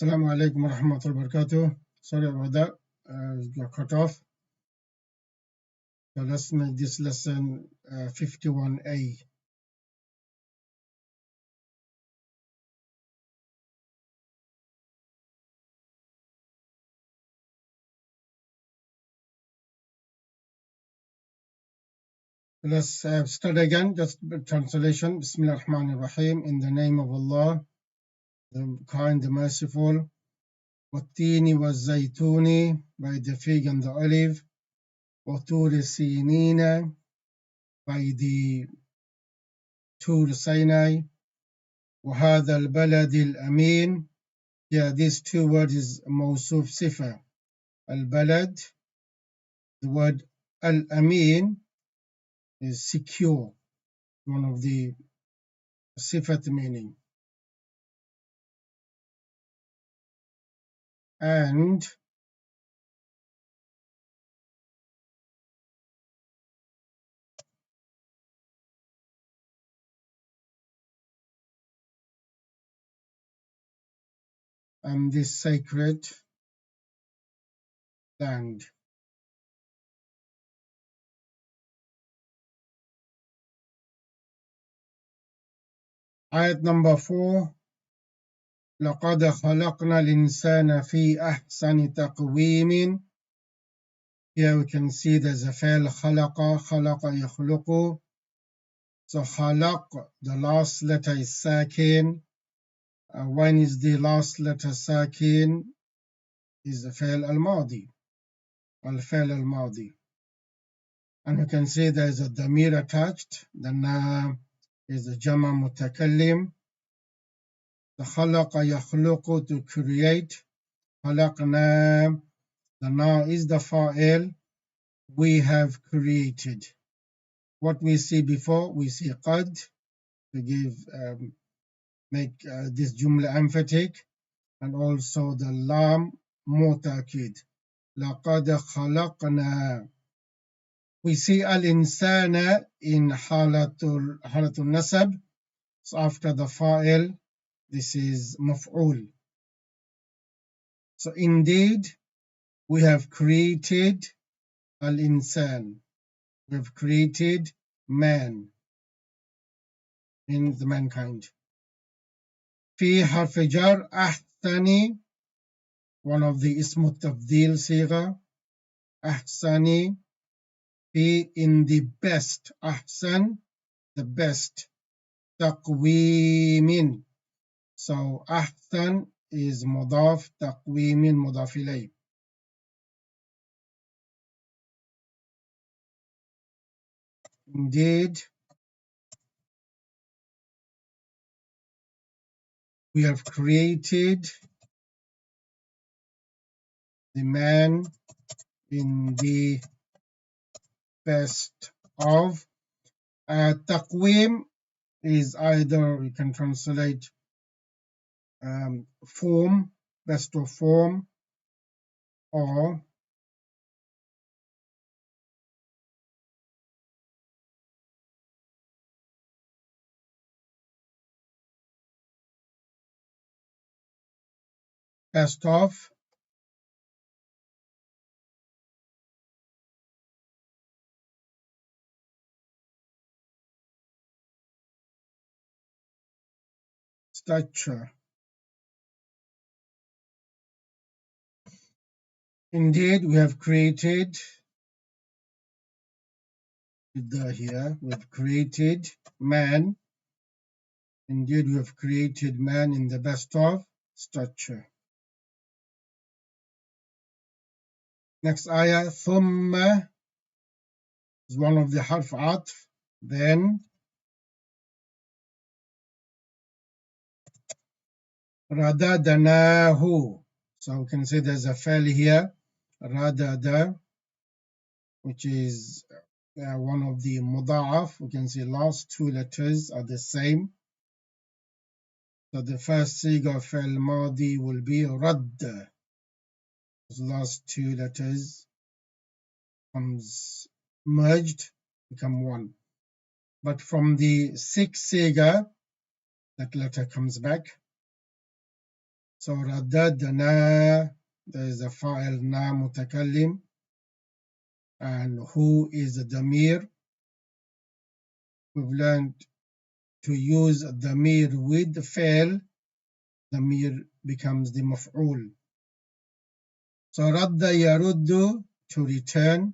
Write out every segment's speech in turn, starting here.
Assalamu alaikum wa rahmatullahi wa barakatuh. Sorry about that. It got cut off. So let's make this lesson 51A. Let's start again. Just translation. Bismillah ar-Rahman ar-Rahim. In the name of Allah, the kind, the merciful. Wattini was zaytuni, by the fig and the olive. Watur sinina, by the Tur Sinai. وهذا البلد الأمين. Yeah, these two words is موصوف صفة. Al-balad, the word al-amin is secure, one of the sifat meaning. And this sacred land. Ayat number 4. لقد خلقنا الإنسان في أحسن تقويم. Here we can see there's a fail خلق يخلق. So خلق, the last letter is sakin. When is the last letter sakin? Is the fail al-madi. Al-fail al-madi. And you can see there's a damir attached. The na is the jama mutakallim. The khalaqa yakhluqu, to create. Khalaqna, the na is the fa'il. We have created. What we see before, we see qad to give make this jumla emphatic, and also the lam mutakid. Laqad khalaqna. We see al-insana in halatul nasab. So after the fa'il, this is maf'ul. So indeed, we have created al-insan. We have created man, in the mankind. Fi harf jar ahsani, one of the ismu tafdil sigha. Ahsani, fi, in the best. Ahsan, the best. Taqweemin. So ahsan is mudaf, taqweemin mudaf ilayh. Indeed, we have created the man in the best of. Taqweem is either, you can translate form, best of form, or best of. Stature. Indeed, we have created here, we have created man. Indeed, we have created man in the best of stature. Next ayah, thumma is one of the harf atf. Then radadanahu. So we can say there's a fail here. Radada, which is one of the muda'af. We can see last two letters are the same. So the first siga of fail madi will be radda. Those last two letters comes merged, become one. But from the sixth siga, that letter comes back. So رددنا, there is a fa'il na mutakallim, and who is the damir. We've learned to use damir with the fail. Damir becomes the maf'ul. So radda yaruddu, to return.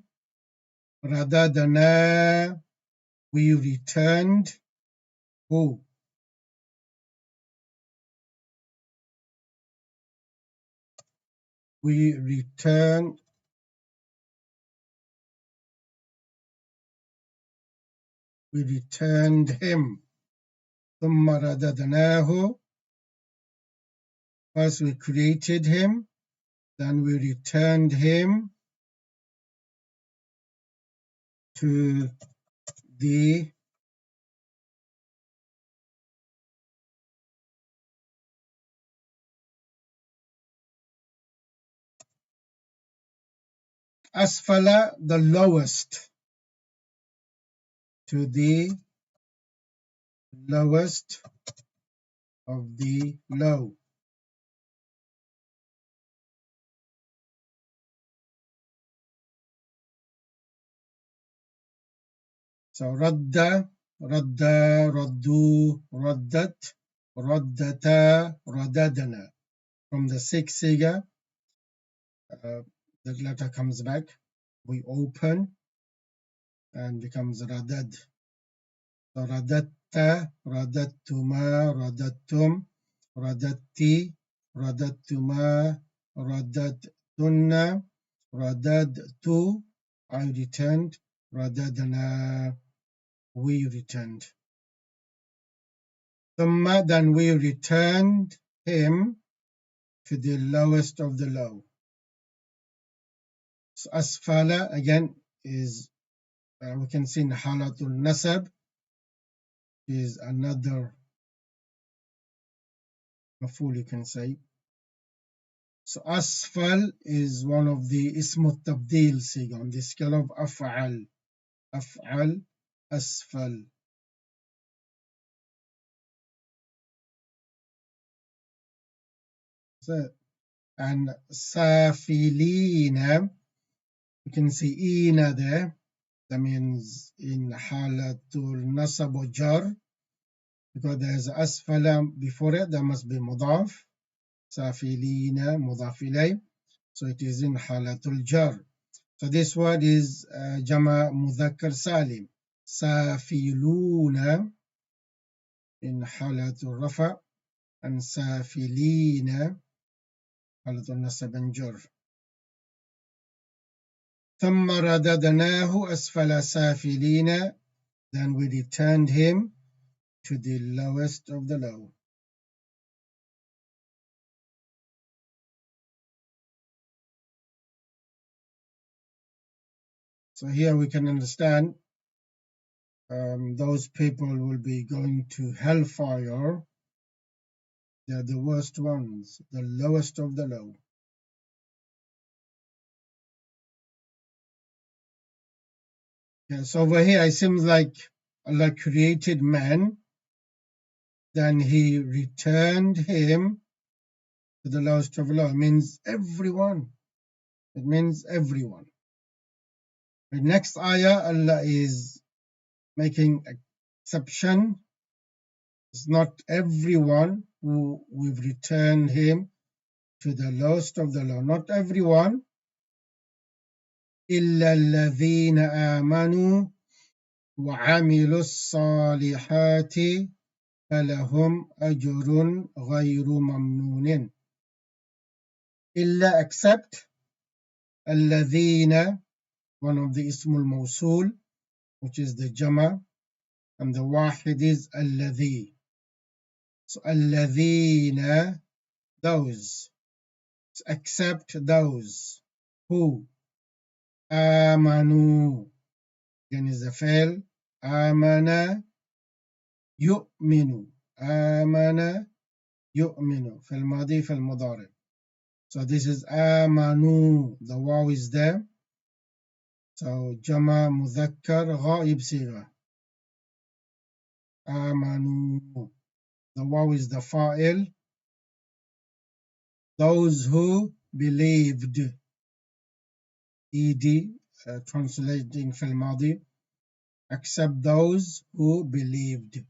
Radadana, we returned. Who? We returned him. ثم رددناه, first we created him, then we returned him to the asfala, the lowest, to the lowest of the low. So radda, raddu, raddat, raddata, radadana. From the sixth figure, the letter comes back. We open and becomes radad. So radatta, radattuma, radattum, radatti, radattuma, radattunna, radadtu, I returned, radadna, we returned. Thumma, then we returned him to the lowest of the low. So asfala again is, we can see in halatul nasab, is another maful, you can say. So asfal is one of the ism tabdil siga on the scale of af'al. Af'al, asfal. So, and safilina, you can see ina there. That means in halatul nasab or jar, because there's asfala before it, there must be mudaf. Safilina, mudaf ilay. So it is in halatul jar. So this word is jama mudhakkar salim. Safiluna in halatul rafa, and safilina halatul nasab and jar. ثم رددناه أسفل سافلين, then we returned him to the lowest of the low. So here we can understand those people will be going to hellfire. They are the worst ones, the lowest of the low. Yes, over here it seems like Allah created man, then he returned him to the lowest of the low. It means everyone. It means everyone. The next ayah, Allah is making exception. It's not everyone who we've returned him to the lowest of the low. Not everyone. إِلَّا الَّذِينَ آمَنُوا وَعَمِلُوا الصَّالِحَاتِ فَلَهُمْ أَجْرٌ غَيْرُ مَمْنُونٍ. إِلَّا, except, الَّذِينَ, one of the ismul mawsul, which is the jama, and the wahid is الَّذِي. So الَّذِينَ, those, except those who آمنوا, again is the fail, آمن يؤمن, آمن يؤمن في الماضي في المضارع. So this is آمنوا, the waw is there. So جمع مذكر غائب صيغة. آمنوا, the waw is the fa'il, those who believed. ED translating في الماضي, except those who believed.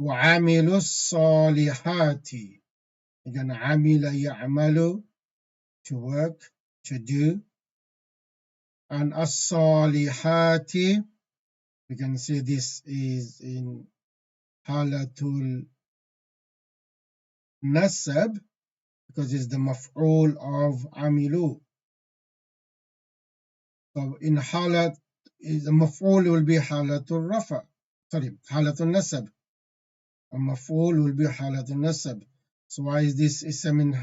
وعملوا الصالحات. Again, عمل يعمل, to work, to do. And الصالحات, we can see this is in halatul nasab because it's the maf'ul of amilu. So in halat, the maf'ul will be halatul rafa. Sorry, halatul nasab. A maf'ul will be halatul nasab. So why is this ism in,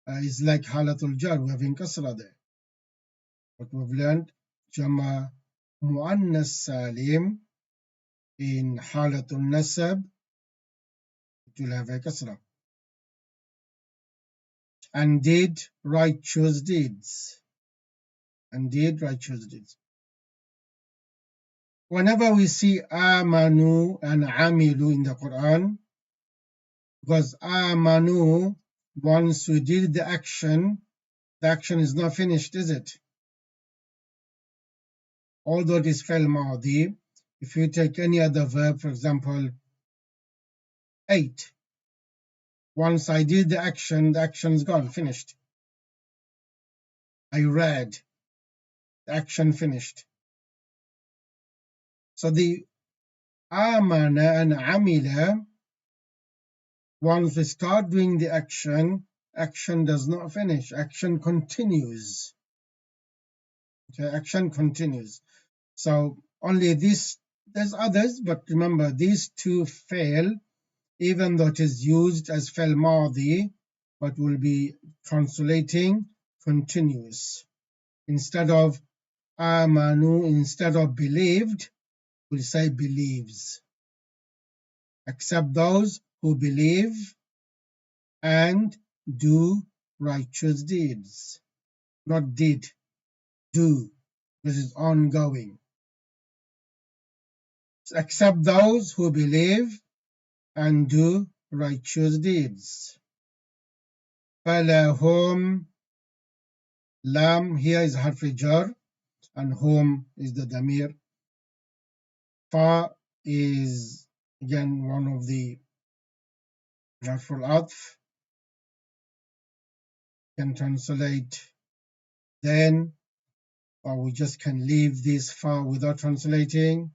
is like halatul jar? We have in kasra there. But we've learned jama muannas salim in halatul nasab, it will have a kasra. And did righteous deeds. And did righteous deeds. Whenever we see amanu and amilu in the Quran, because amanu, once we did the action is not finished, is it? Although it is fa'il madi, if you take any other verb, for example, ate. Once I did the action's gone, finished. I read, the action finished. So the amana and amila, once we start doing the action does not finish. Action continues. Okay, action continues. So only this, there's others, but remember these two fail, even though it is used as fa'il madi, but will be translating continuous. Instead of amanu, instead of believed, we'll say believes. Except those who believe and do righteous deeds. Not did, do. This is ongoing. Except those who believe and do righteous deeds. فَلَهُمْ, lam here is harf jar and hum is the damir. Fa is again one of the harf al-atf. Can translate then, or we just can leave this fa without translating.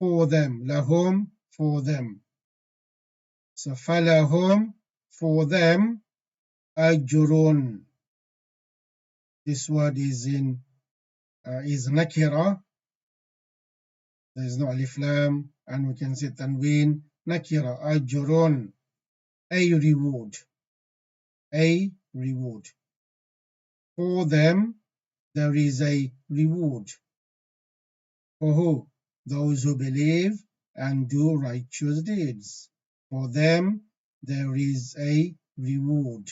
For them, lahum, for them. So falahum, for them, ajrun. This word is in is nakira. There is no alif lam, and we can say tanween. Nakira, ajrun, a reward, a reward. For them, there is a reward. For who? Those who believe and do righteous deeds. For them, there is a reward.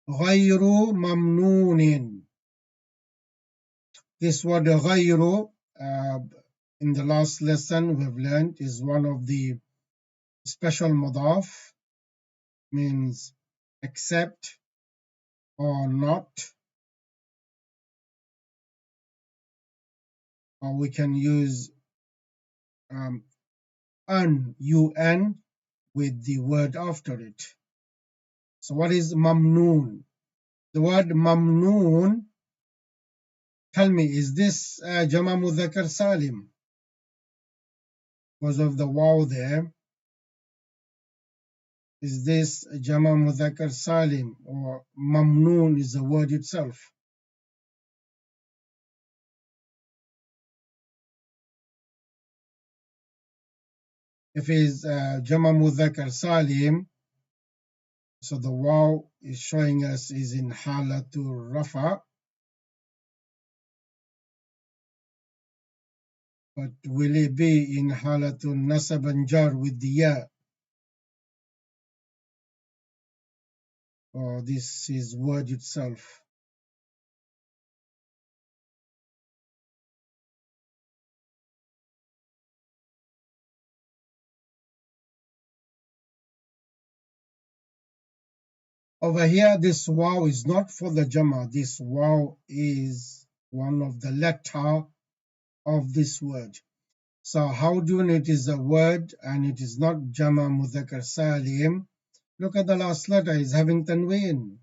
غَيْرُ مَمْنُونٍ. This word غَيْرُ, in the last lesson we've learned, is one of the special mudaf, means except or not. Or we can use un, un, with the word after it. So what is mamnoon? The word mamnoon, tell me, is this Jama Mudhakkar Salim? Because of the waw there. Is this Jama Mudhakkar Salim, or mamnoon is the word itself? If it is Jama Mudhakkar Salim, so the waw is showing us is in Halatul Rafa. But will it be in Halatul Nasab and Jar with the Ya? Or this is word itself? Over here, this waw is not for the Jama. This waw is one of the letter of this word. So how do you know it is a word and it is not Jama Mudhakkar Salim? Look at the last letter, is having tanween.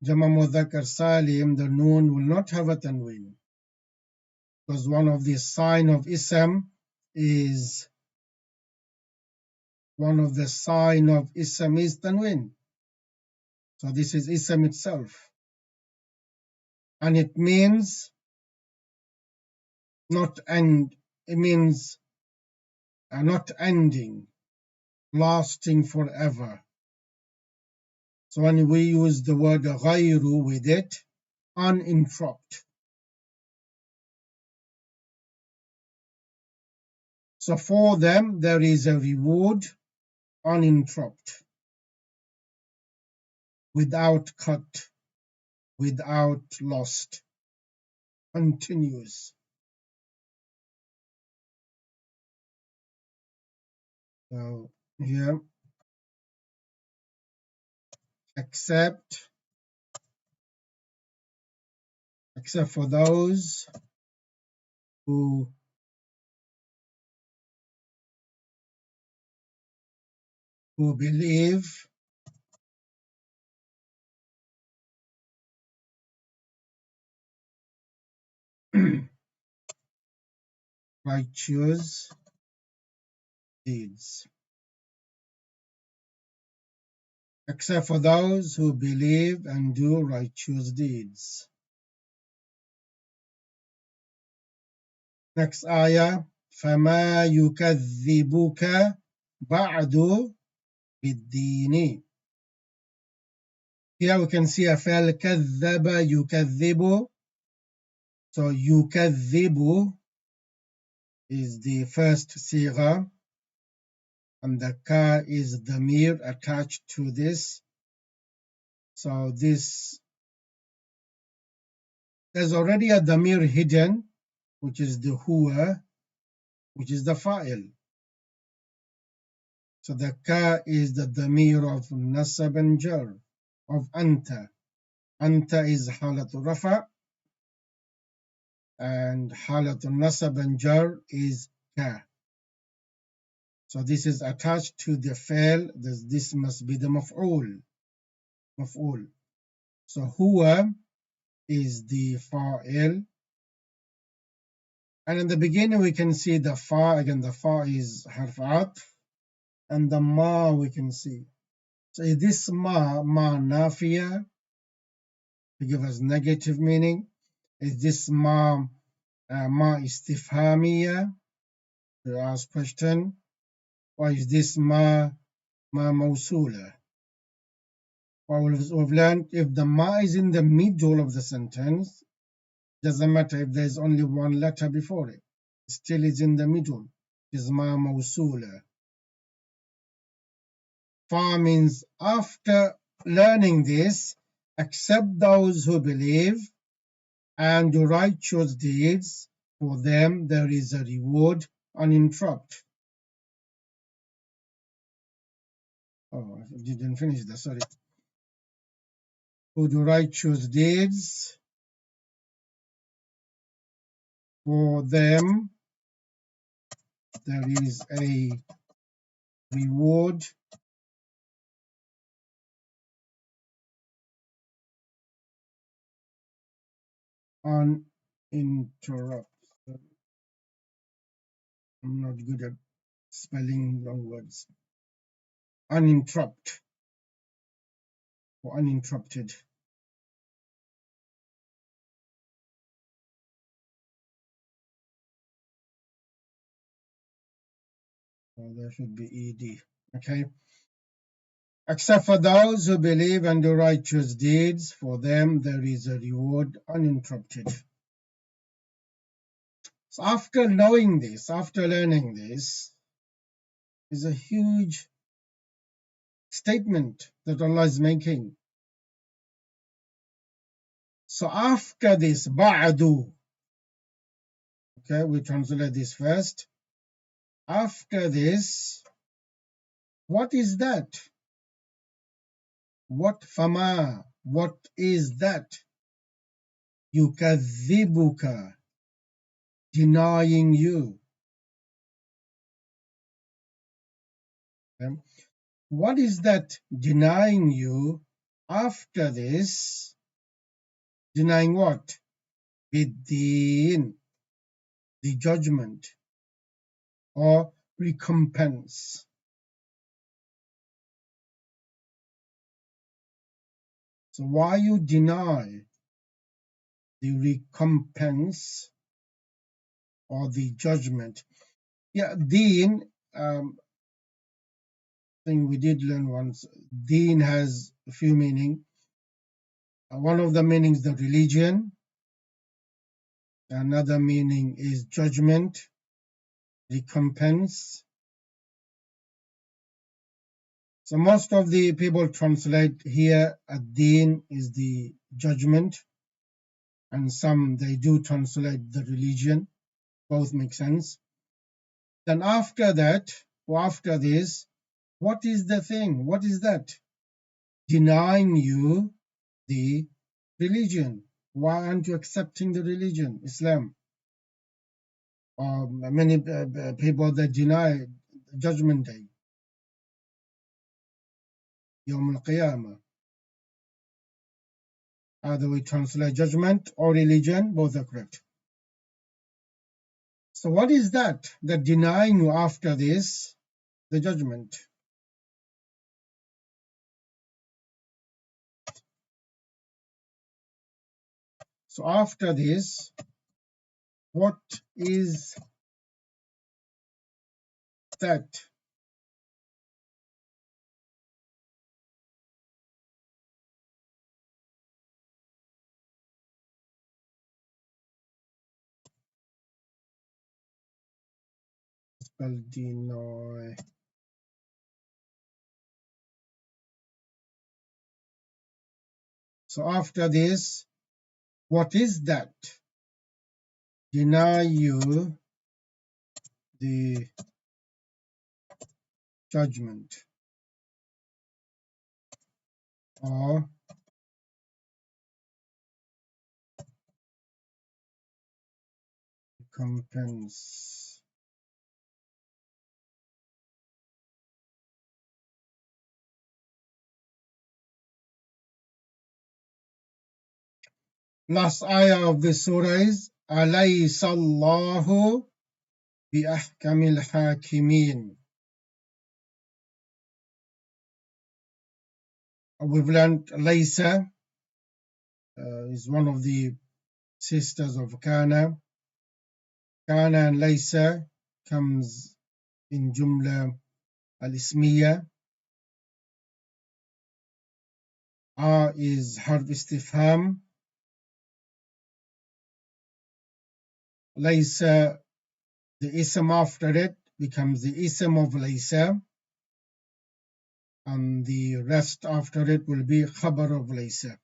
Jama Mudhakkar Salim, the noon will not have a tanween. Because one of the sign of Ism is tanween. So this is Ism itself. And it means not end, it means not ending, lasting forever. So when we use the word ghayru with it, uninterrupted. So for them, there is a reward uninterrupted, without cut, without lost, continuous. So here, except for those who believe righteous deeds. Except for those who believe and do righteous deeds. Next ayah, فَمَا يُكَذِّبُكَ بَعْدُ بِالدِّينِ. Here we can see a فعل كذب يكذب. So يكذب is the first sigha, and the ka is the mir attached to this. So this, there's already a damir hidden, which is the huwa, which is the fa'il. So the ka is the damir of nasab and jar, of anta. Anta is halatul rafa, and halatul nasab and jar is ka. So this is attached to the fa'il. This must be the maf'ul. Maf'ul. So huwa is the fa'il. And in the beginning we can see the fa. Again, the fa is harf atf. And the ma we can see. So is this ma nafiya to give us negative meaning? Is this ma istifhamiya to ask question? Or is this ma mawsula? Well, we've learned if the ma is in the middle of the sentence, doesn't matter if there's only one letter before it. Still is in the middle. Is ma mawsula. Fa means after learning this, accept those who believe and do righteous deeds. For them there is a reward uninterrupted. Oh, I didn't finish that, sorry. Who do righteous deeds, for them there is a reward uninterrupted. I'm not good at spelling long words. Uninterrupted or uninterrupted. So there should be ed. Okay. Except for those who believe and do righteous deeds, for them there is a reward uninterrupted. So after knowing this, after learning this, is a huge statement that Allah is making. So after this, ba'du, okay, we translate this first. After this, what is that? What fama? What is that? Yukadhibuka, denying you. Okay? What is that denying you after this? Denying what? Bidin, the judgment or recompense. So why you deny the recompense or the judgment? Yeah, deen, thing we did learn once. Deen has a few meanings. One of the meanings the religion. Another meaning is judgment, recompense. So most of the people translate here ad-deen is the judgment, and some they do translate the religion. Both make sense. Then after that, or after this, what is the thing? What is that? Denying you the religion. Why aren't you accepting the religion, Islam? Many people that deny Judgment Day, Yawm al-Qiyamah. Either we translate judgment or religion, both are correct. So what is that? That denying you after this, the judgment. So after this, what is that? Spell deny. So after this, what is that? Deny you the judgment or recompense. Last ayah of the surah is أَلَيْسَ اللَّهُ بِأَحْكَمِ الْحَاكِمِينَ. We've learned Laysa is one of the sisters of Kana. Kana and Laysa comes in Jumla al-Ismiya. Is harf istifham. Laysa, the ism after it becomes the ism of Laysa, and the rest after it will be khabar of Laysa.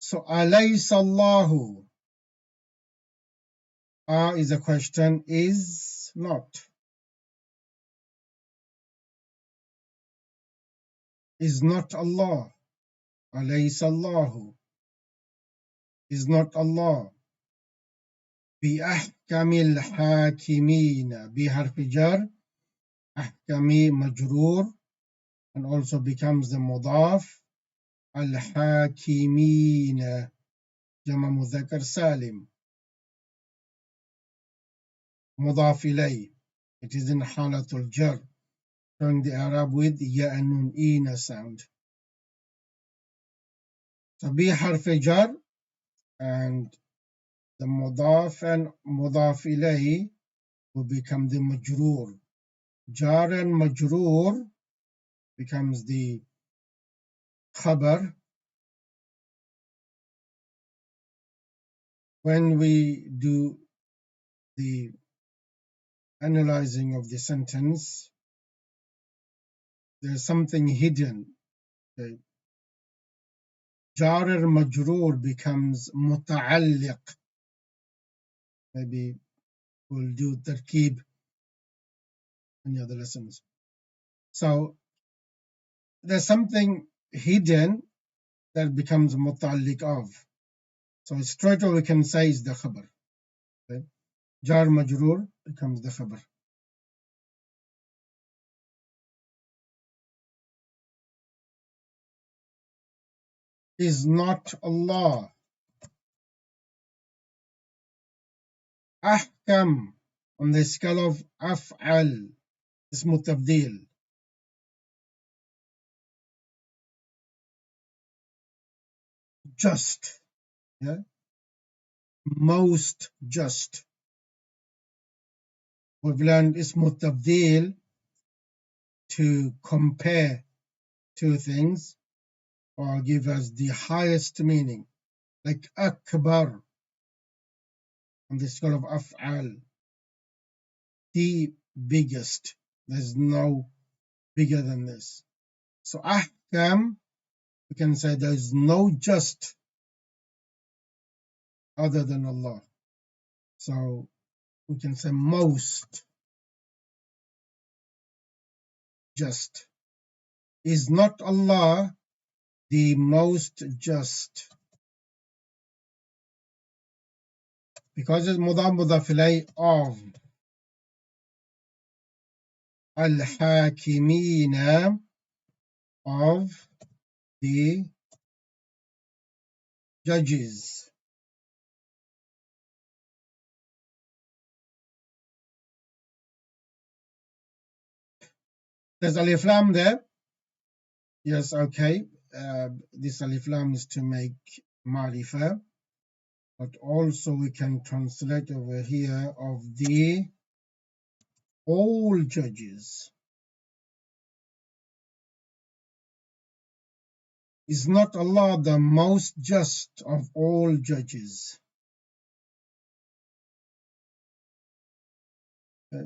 So Alaysa Allahu. Is a question, is not. Is not Allah. Alaysa Allahu. Is not Allah. بأحكم الحاكمين بحرف جر. أحكمي majrur, and also becomes the mudaf. الحاكمين جمع مذكر سالم مضاف إليه. It is in حالة jar, showing the Arab with ya and nun ina sound. So be harf jar, and the mudaf and mudaf ilayhi will become the majroor. Jar and majroor becomes the khabar. When we do the analyzing of the sentence, there's something hidden. Okay. Jar and majroor becomes muta'alliq. Maybe we'll do tarkib in the other lessons. So there's something hidden that becomes muta'alliq of. So straight away we can say is the khabar. Okay? Jar majroor becomes the khabar. Is not Allah ahkam on the scale of af'al, ismu tabdil, just, yeah? Most just. We've learned ismu tabdil to compare two things or give us the highest meaning, like akbar on the scale of af'al, the biggest. There's no bigger than this. So ahkam, we can say there's no just other than Allah. So we can say most just. Is not Allah the most just? Because it's mudaf mudaf ilayh of al-hakimina, of the judges. There's alif lam there. Yes, okay. This alif lam is to make marifa, but also we can translate over here of the all judges. Is not Allah the most just of all judges?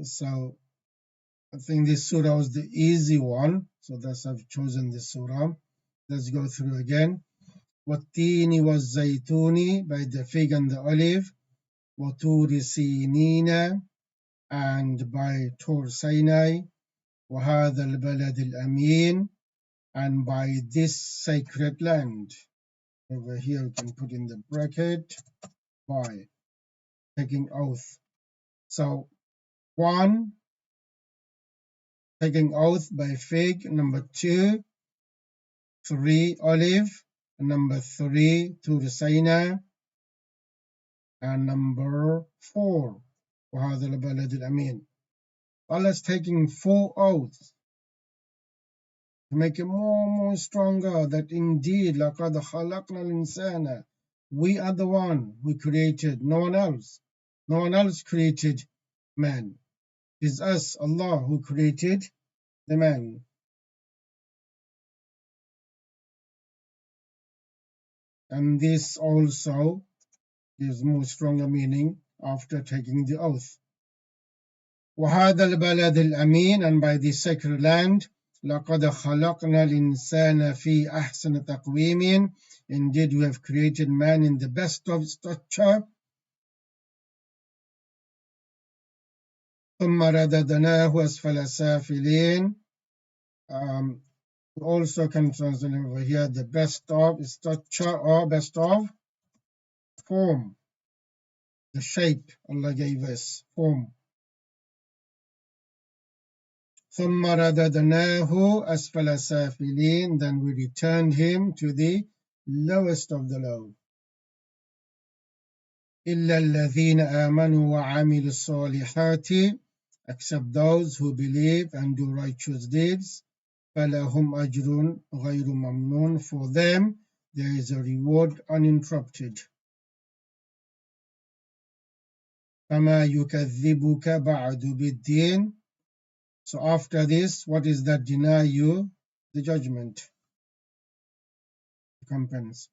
So I think this surah was the easy one, so that's I've chosen this surah. Let's go through again. وَالتِّينِ وَالزَّيْتُونِ, by the fig and the olive. وَطُورِ سِينِينَ, and by Tur Sinai. وَهَذَا الْبَلَدِ الْأَمِينَ, and by this sacred land. Over here we can put in the bracket, by taking oath. So one, taking oath by fig. Number two, three, olive. Number three, Tur Sinai. And number four, وَهَذَا الْبَلَدِ الْأَمِينَ. Allah is taking four oaths to make it more and more stronger that indeed لَقَدْ خَلَقْنَا الْإِنسَانَ, we are the one who created, no one else. No one else created man. It is us, Allah, who created the man. And this also gives more stronger meaning after taking the oath. وَهَذَا الْبَلَدِ الْأَمِينَ, and by the sacred land. لَقَدْ خَلَقْنَا الْإِنسَانَ فِي أَحْسَنِ تَقْوِيمٍ, indeed we have created man in the best of stature. ثُمَّ رَدَدْنَاهُ أَسْفَلَ سَافِلِينَ. We also can translate over here the best of stature or best of form. The shape Allah gave us, form. ثُمَّ رَدَدْنَاهُ أَسْفَلَ سَافِلِينَ, then we returned him to the lowest of the low. إِلَّا الَّذِينَ آمَنُوا وَعَمِلُوا الصَّالِحَاتِ, except those who believe and do righteous deeds. فَلَهُمْ أَجْرٌ غَيْرُ مَمْنُونَ, for them there is a reward uninterrupted. فَمَا يُكَذِّبُكَ بَعْدُ بِالدِّينِ, so after this, what is that deny you? The judgment, recompense.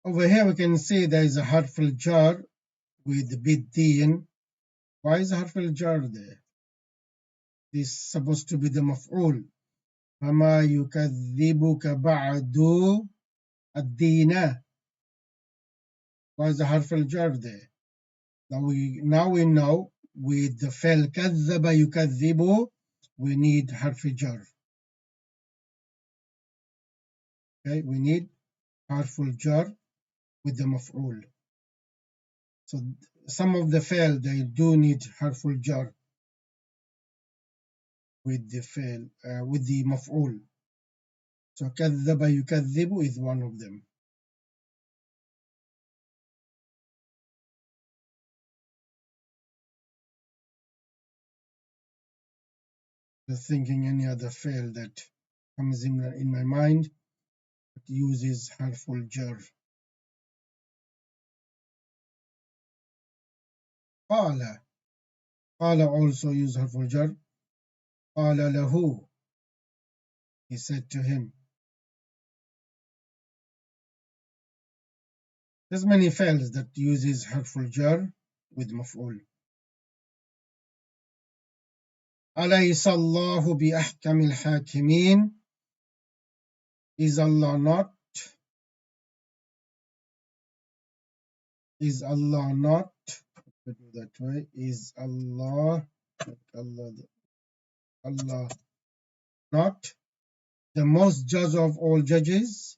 Over here we can see there is a harf al-jar with bid-din. Why is a harf al-jar there? This is supposed to be the maf'ul. فَمَا يُكَذِّبُكَ بَعْدُ الدِّينَ. Why is the harf al-jar there? Now we know with the فَالْ كَذَّبَ يُكَذِّبُ we need harf al-jar. Okay, we need harful jar with the maf'ul. So some of the fail, they do need harful jar with the fail, with the maf'ul. So كذب يكذب is one of them. Just thinking any other fail that comes in my mind that uses harful jar. قال also use harful jar. قال له, he said to him. There's many fails that uses harful jar with maf'ul. أليس الله بأحكم الحاكمين? Is Allah not? Is Allah not? Put it that way. Is Allah not the most judge of all judges?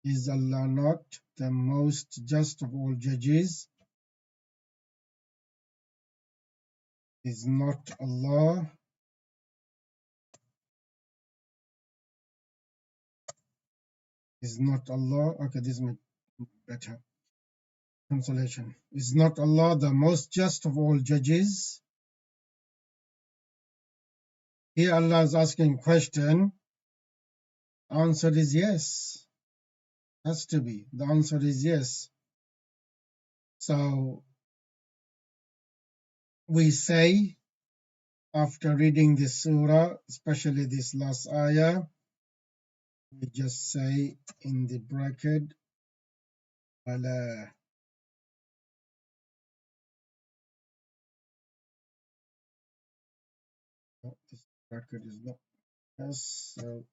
Is Allah not the most just of all judges? Is not Allah okay, this is better translation. Is not Allah the most just of all judges? Here Allah is asking a question. Answer is yes. Has to be. The answer is yes. So we say after reading this surah, especially this last ayah, we just say in the bracket, Bala. Oh, this bracket is not yes. So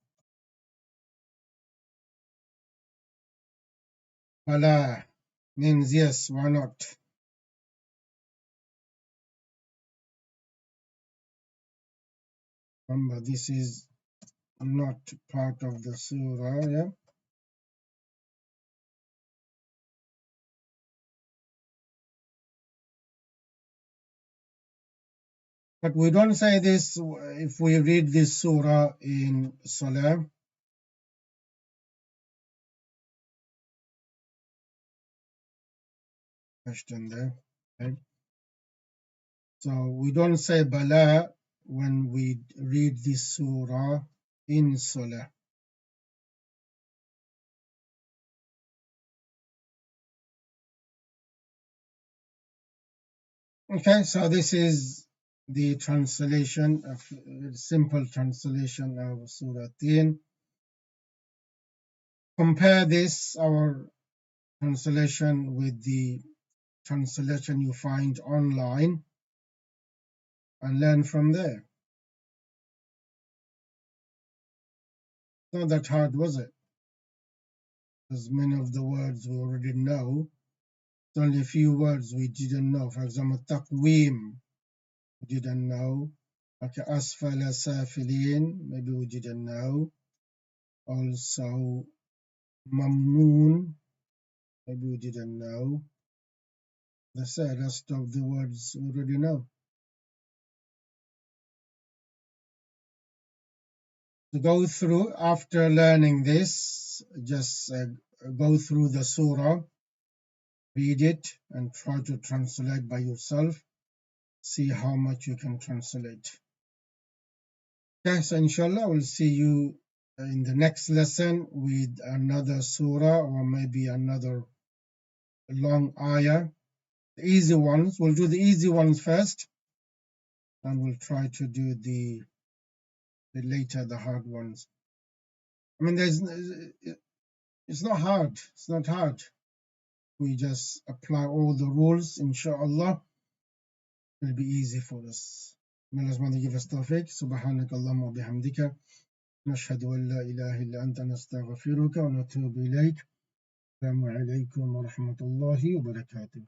Bala means yes. Why not? Remember, this is not part of the surah. Yeah. But we don't say this if we read this surah in Salah. Question there. Okay. So we don't say Bala when we read this surah in Salah. Okay, so this is the translation of simple translation of Surah Tin. Compare this, our translation, with the translation you find online and learn from there. Not that hard, was it? Because many of the words we already know. It's only a few words we didn't know. For example, taqweem, we didn't know. Okay, asfala safilin, maybe we didn't know. Also, mamnoon, maybe we didn't know. The rest of the words we already know. To go through, after learning this, just go through the surah, read it, and try to translate by yourself. See how much you can translate. Okay, so inshallah, we'll see you in the next lesson with another surah or maybe another long ayah. The easy ones, we'll do the easy ones first, and we'll try to do the later, the hard ones. I mean, it's not hard. It's not hard. We just apply all the rules, inshallah. It'll be easy for us. May Allah give us tawfiq. Subhanak Allahumma wa bihamdika. نشهد أن لا إله إلا أنت نستغفرك ونتوب إليك. السلام عليكم ورحمة الله وبركاته.